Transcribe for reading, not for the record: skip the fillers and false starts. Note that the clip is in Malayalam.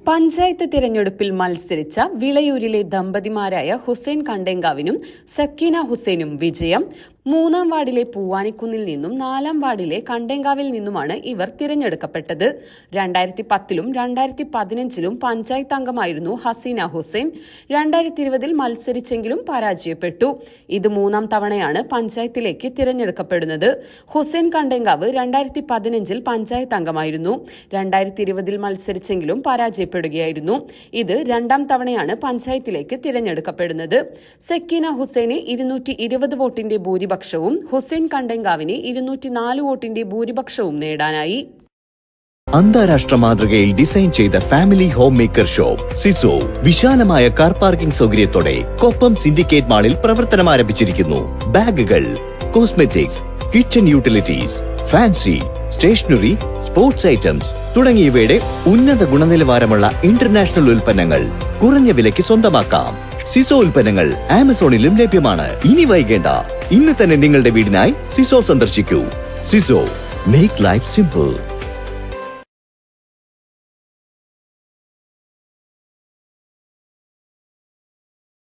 പഞ്ചായത്ത് തിരഞ്ഞെടുപ്പിൽ മത്സരിച്ച വിളയൂരിലെ ദമ്പതിമാരായ ഹുസൈൻ കണ്ടേങ്കാവിനും സക്കീന ഹുസൈനും വിജയം. 3-ാം വാർഡിലെ പൂവാനിക്കുന്നിൽ നിന്നും 4-ാം വാർഡിലെ കണ്ടേങ്കാവിൽ നിന്നുമാണ് ഇവർ തിരഞ്ഞെടുക്കപ്പെട്ടത്. 2010-ലും 2015-ലും പഞ്ചായത്ത് അംഗമായിരുന്നു ഹസീന ഹുസൈൻ. 2020-ൽ മത്സരിച്ചെങ്കിലും പരാജയപ്പെട്ടു. ഇത് 3-ാം തവണയാണ് പഞ്ചായത്തിലേക്ക് തിരഞ്ഞെടുക്കപ്പെടുന്നത്. ഹുസൈൻ കണ്ടേങ്കാവ് 2015-ൽ പഞ്ചായത്ത് അംഗമായിരുന്നു. 2020-ൽ മത്സരിച്ചെങ്കിലും പരാജയപ്പെടുകയായിരുന്നു. ഇത് 2-ാം തവണയാണ് പഞ്ചായത്തിലേക്ക് തിരഞ്ഞെടുക്കപ്പെടുന്നത്. സക്കീന ഹുസൈന് 220 വോട്ടിന്റെ ഭൂരിപക്ഷവും ഹുസൈൻ കണ്ടേങ്കാവിന് 204 വോട്ടിന്റെ ഭൂരിപക്ഷവും നേടാനായി. അന്താരാഷ്ട്ര മാതൃകയിൽ ഡിസൈൻ ചെയ്ത ഫാമിലി ഹോം മേക്കർ ഷോപ്പ് സിസോ വിശാലമായ കാർ പാർക്കിംഗ് സൗകര്യത്തോടെ കൊപ്പം സിൻഡിക്കേറ്റ് മാളിൽ പ്രവർത്തനം ആരംഭിച്ചിരിക്കുന്നു. ബാഗുകൾ, cosmetics, kitchen utilities, fancy, stationery, sports items തുടങ്ങിയവയുടെ ഉന്നത ഗുണനിലവാരമുള്ള ഇന്റർനാഷണൽ ഉൽപ്പന്നങ്ങൾ കുറഞ്ഞ വിലയ്ക്ക് സ്വന്തമാക്കാം. സിസോ ഉൽപ്പന്നങ്ങൾ ആമസോണിലും ലഭ്യമാണ്. ഇനി വൈകേണ്ട, ഇന്ന് തന്നെ നിങ്ങളുടെ വീടിനായി സിസോ സന്ദർശിക്കൂ. സിസോ, മേക്ക് ലൈഫ് സിമ്പിൾ.